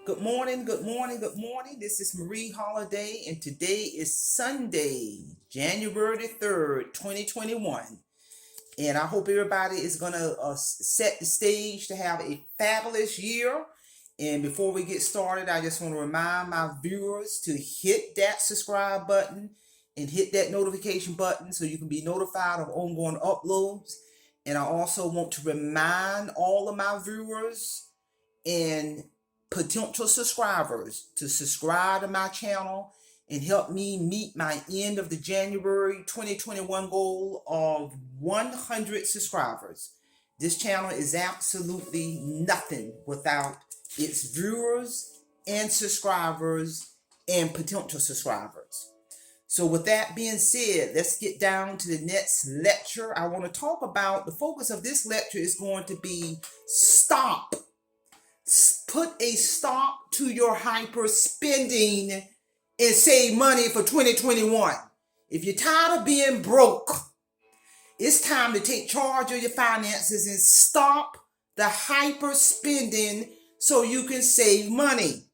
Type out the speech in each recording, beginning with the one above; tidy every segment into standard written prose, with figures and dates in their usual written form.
Good morning, good morning, good morning. This is Marie Holiday, and today is Sunday, January 3rd, 2021. And I hope everybody is going to set the stage to have a fabulous year. And before we get started, I just want to remind my viewers to hit that subscribe button and hit that notification button so you can be notified of ongoing uploads. And I also want to remind all of my viewers and potential subscribers to subscribe to my channel and help me meet my end of the January 2021 goal of 100 subscribers. This channel is absolutely nothing without its viewers and subscribers and potential subscribers. So with that being said, let's get down to the next lecture. I want to talk about the focus of this lecture is going to be stop. Put a stop to your hyper spending and save money for 2021. If you're tired of being broke, it's time to take charge of your finances and stop the hyper spending so you can save money.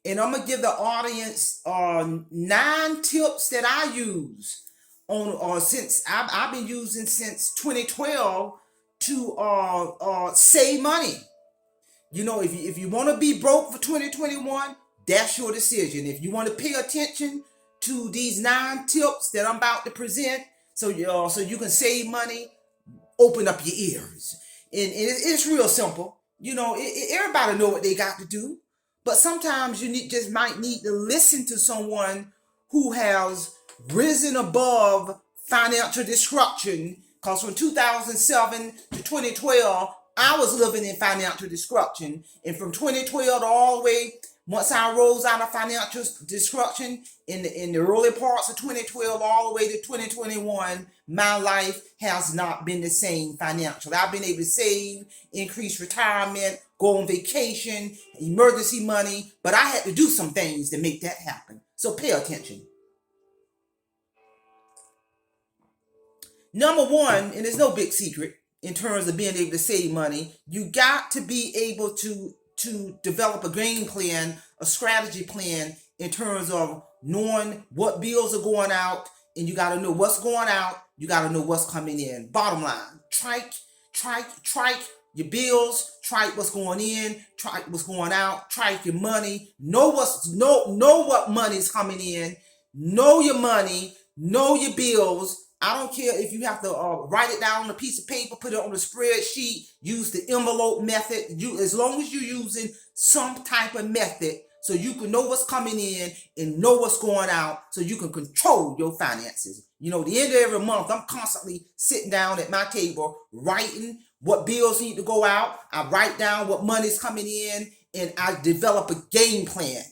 And I'm going to give the audience 9 tips that I use since I've been using since 2012 to save money. You know, if you want to be broke for 2021, that's your decision. If you want to pay attention to these 9 tips that I'm about to present, so you can save money, open up your ears. And it's real simple. You know, everybody know what they got to do, but sometimes you just might need to listen to someone who has risen above financial destruction. Because from 2007 to 2012, I was living in financial destruction. And from 2012 to all the way, once I rose out of financial destruction in the early parts of 2012 all the way to 2021, my life has not been the same financially. I've been able to save, increase retirement, go on vacation, emergency money, but I had to do some things to make that happen. So pay attention. Number one, and it's no big secret, in terms of being able to save money, you got to be able to develop a game plan, a strategy plan in terms of knowing what bills are going out, and you got to know what's going out, you got to know what's coming in. Bottom line, track your bills, track what's going in, track what's going out, track your money, know what money's coming in, know your money, know your bills. I don't care if you have to write it down on a piece of paper, put it on a spreadsheet, use the envelope method. As long as you're using some type of method so you can know what's coming in and know what's going out so you can control your finances. You know, the end of every month, I'm constantly sitting down at my table, writing what bills need to go out. I write down what money's coming in, and I develop a game plan.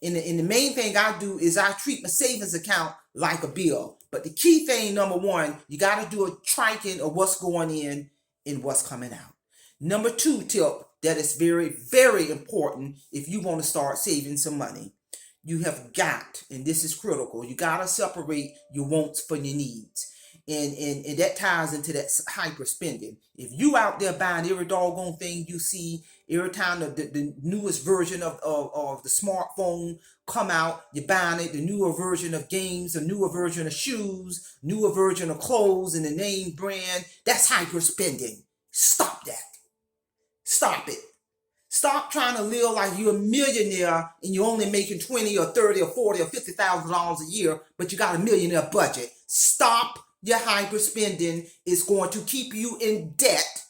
And the main thing I do is I treat my savings account like a bill. But the key thing, number one, you got to do a tracking of what's going in and what's coming out. Number 2 tip that is very, very important if you want to start saving some money. You have got, and this is critical, you got to separate your wants from your needs. And that ties into that hyper spending. If you out there buying every doggone thing you see, every time the newest version of the smartphone come out, you're buying it, the newer version of games, the newer version of shoes, newer version of clothes, and the name brand, that's hyper spending. Stop that. Stop it. Stop trying to live like you're a millionaire and you're only making 20 or 30 or 40 or $50,000 a year, but you got a millionaire budget. Stop your hyper spending. Is going to keep you in debt.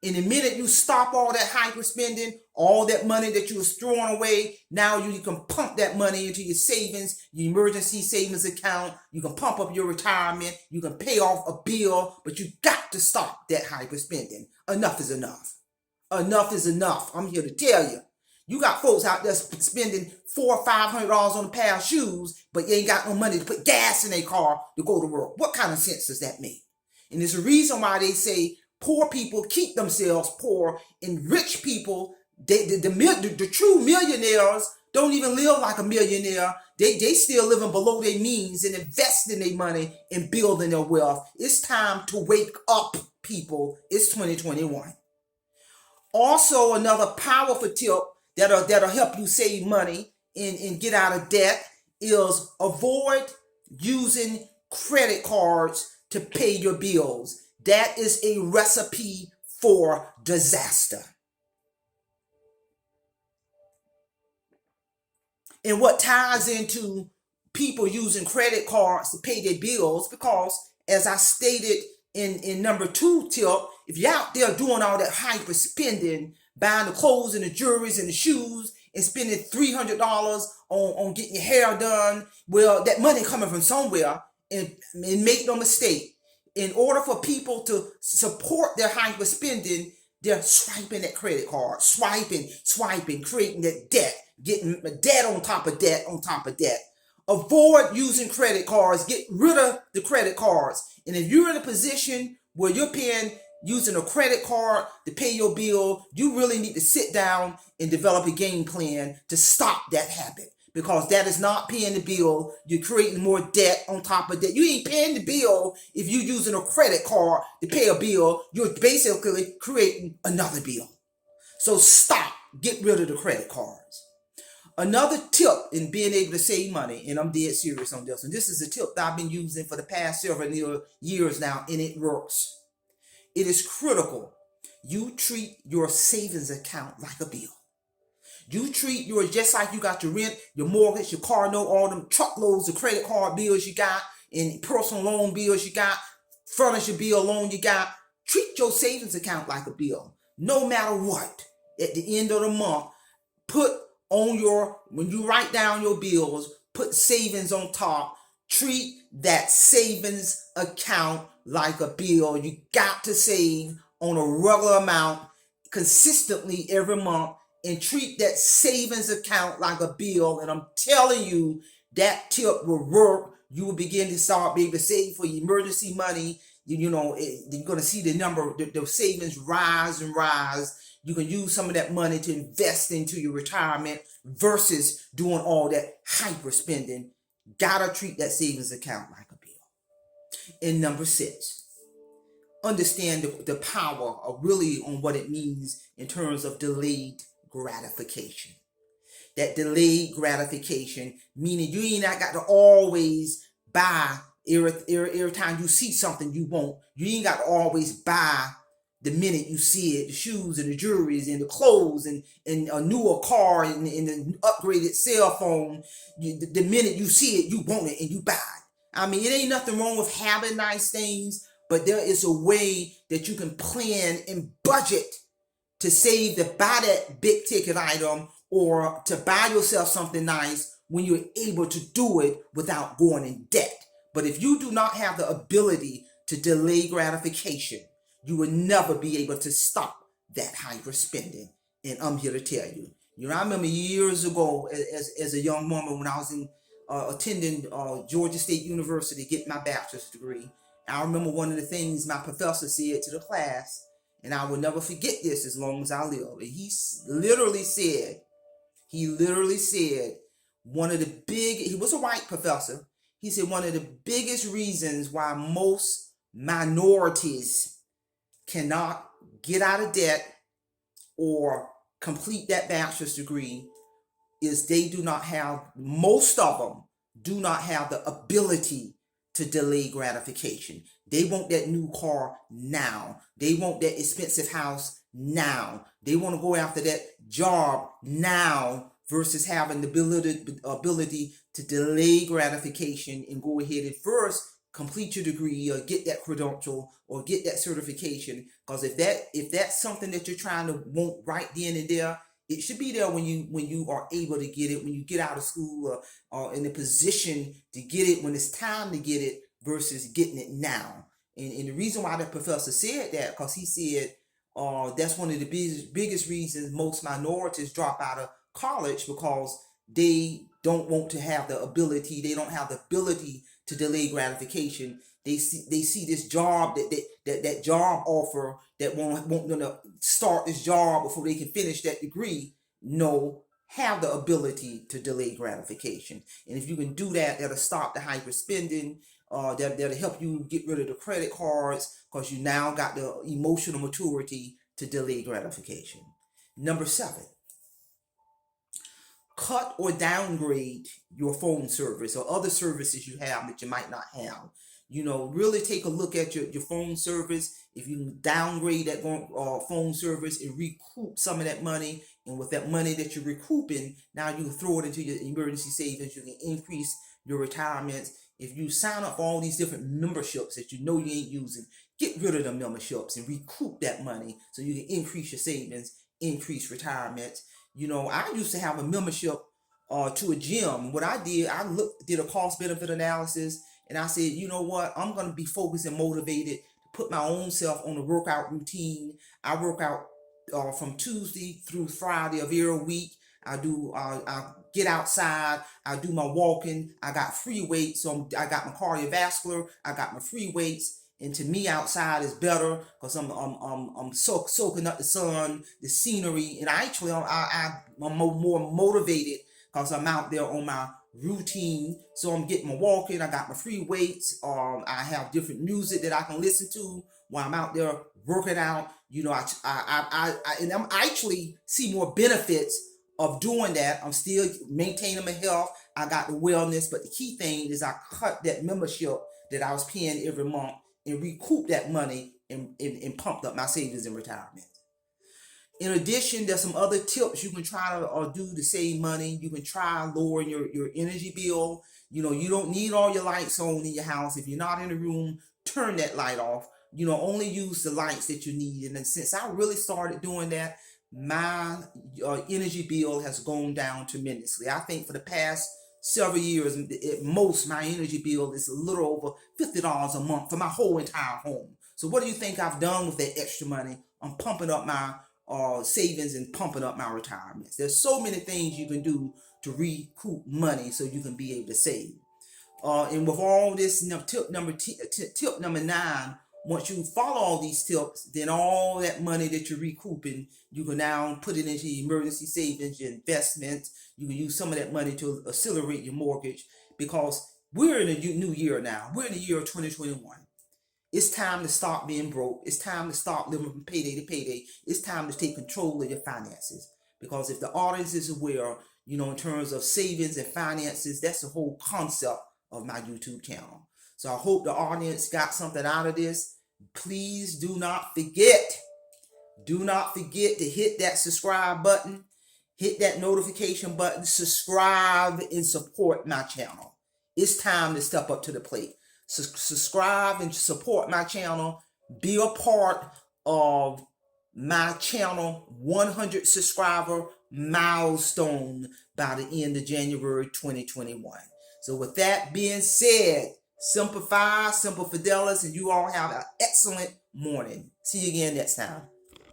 And the minute you stop all that hyper spending, all that money that you was throwing away, now you can pump that money into your savings, your emergency savings account. You can pump up your retirement. You can pay off a bill, but you got to stop that hyper spending. Enough is enough. Enough is enough. I'm here to tell you. You got folks out there spending $400 or $500 on a pair of shoes, but you ain't got no money to put gas in their car to go to work. What kind of sense does that make? And there's a reason why they say poor people keep themselves poor, and rich people, the true millionaires, don't even live like a millionaire. They still living below their means and investing their money and building their wealth. It's time to wake up, people. It's 2021. Also, another powerful tip that'll help you save money and get out of debt is avoid using credit cards to pay your bills. That is a recipe for disaster. And what ties into people using credit cards to pay their bills, because as I stated in number 2 tip, if you're out there doing all that hyper spending, buying the clothes and the jewelries and the shoes and spending $300 on getting your hair done, well, that money coming from somewhere. And make no mistake, in order for people to support their hyper spending, they're swiping that credit card, swiping, creating that debt, getting debt on top of debt on top of debt. Avoid using credit cards. Get rid of the credit cards. And if you're in a position where you're using a credit card to pay your bill, you really need to sit down and develop a game plan to stop that habit, because that is not paying the bill. You're creating more debt on top of debt. You ain't paying the bill if you're using a credit card to pay a bill. You're basically creating another bill. So stop. Get rid of the credit cards. Another tip in being able to save money, and I'm dead serious on this, and this is a tip that I've been using for the past several years now, and it works. It is critical you treat your savings account like a bill. You treat yours just like you got your rent, your mortgage, your car note, all them truckloads of credit card bills you got, and personal loan bills you got, furniture bill loan you got. Treat your savings account like a bill. No matter what, at the end of the month, when you write down your bills, put savings on top. Treat that savings account like a bill. You got to save on a regular amount consistently every month, and treat that savings account like a bill. And I'm telling you, that tip will work. You will begin to start being able to save for your emergency money. You're going to see the savings rise and rise. You can use some of that money to invest into your retirement versus doing all that hyper spending. Gotta treat that savings account like a bill. And number 6, understand the power of really on what it means in terms of delayed gratification. That delayed gratification, meaning you ain't not got to always buy every time you see something you want. You ain't got to always buy the minute you see it, the shoes and the jewelries and the clothes and a newer car and an upgraded cell phone. The minute you see it, you want it and you buy it. I mean, it ain't nothing wrong with having nice things, but there is a way that you can plan and budget to save to buy that big ticket item or to buy yourself something nice when you're able to do it without going in debt. But if you do not have the ability to delay gratification, you will never be able to stop that hyper spending. And I'm here to tell you. I remember years ago as a young woman when I was attending Georgia State University, getting my bachelor's degree. I remember one of the things my professor said to the class, and I will never forget this as long as I live. And he literally said, he was a white professor. He said one of the biggest reasons why most minorities cannot get out of debt or complete that bachelor's degree is most of them do not have the ability to delay gratification. They want that new car now. They want that expensive house now. They want to go after that job now versus having the ability to delay gratification and go ahead and first complete your degree or get that credential or get that certification. Because if that's something that you're trying to want right then and there, it should be there when you are able to get it, when you get out of school or in a position to get it when it's time to get it versus getting it now. And the reason why the professor said that, because he said that's one of the biggest reasons most minorities drop out of college, because they don't want to have the ability, they don't have the ability to delay gratification. They see this job, that job offer that want them to start this job before they can finish that degree. No, have the ability to delay gratification. And if you can do that, that'll stop the hyper spending. That'll help you get rid of the credit cards, because you now got the emotional maturity to delay gratification. Number 7, cut or downgrade your phone service or other services you have that you might not have. Really take a look at your phone service. If you downgrade that phone service and recoup some of that money, and with that money that you're recouping, now you can throw it into your emergency savings. You can increase your retirements. If you sign up for all these different memberships that you know you ain't using, get rid of the memberships and recoup that money so you can increase your savings, increase retirement. I used to have a membership to a gym. What I did, did a cost benefit analysis, and I said, you know what, I'm going to be focused and motivated to put my own self on a workout routine. I work out from Tuesday through Friday of every week. I get outside, I do my walking, I got free weights, so I got my cardiovascular, I got my free weights. And to me, outside is better because I'm soaking up the sun, the scenery, and I'm more motivated because I'm out there on my routine. So I'm getting my walking. I got my free weights. I have different music that I can listen to while I'm out there working out. And I'm actually see more benefits of doing that. I'm still maintaining my health. I got the wellness, but the key thing is I cut that membership that I was paying every month and recoup that money and pumped up my savings and retirement. In addition, there's some other tips you can try to do to save money. You can try lowering your energy bill. You don't need all your lights on in your house. If you're not in the room, turn that light off. Only use the lights that you need. And since I really started doing that, my energy bill has gone down tremendously. I think for the past several years, at most, my energy bill is a little over $50 a month for my whole entire home. So what do you think I've done with that extra money? I'm pumping up my savings and pumping up my retirements. There's so many things you can do to recoup money so you can be able to save. And with all this, tip number 9, once you follow all these tips, then all that money that you're recouping, you can now put it into your emergency savings, your investments. You can use some of that money to accelerate your mortgage, because we're in a new year now. We're in the year of 2021. It's time to stop being broke. It's time to stop living from payday to payday. It's time to take control of your finances. Because if the audience is aware, in terms of savings and finances, that's the whole concept of my YouTube channel. So I hope the audience got something out of this. Please do not forget to hit that subscribe button, hit that notification button, subscribe and support my channel. It's time to step up to the plate. Subscribe and support my channel. Be a part of my channel 100 subscriber milestone by the end of January 2021. So with that being said, Semper Fi, Semper Fidelis, and you all have an excellent morning. See you again next time.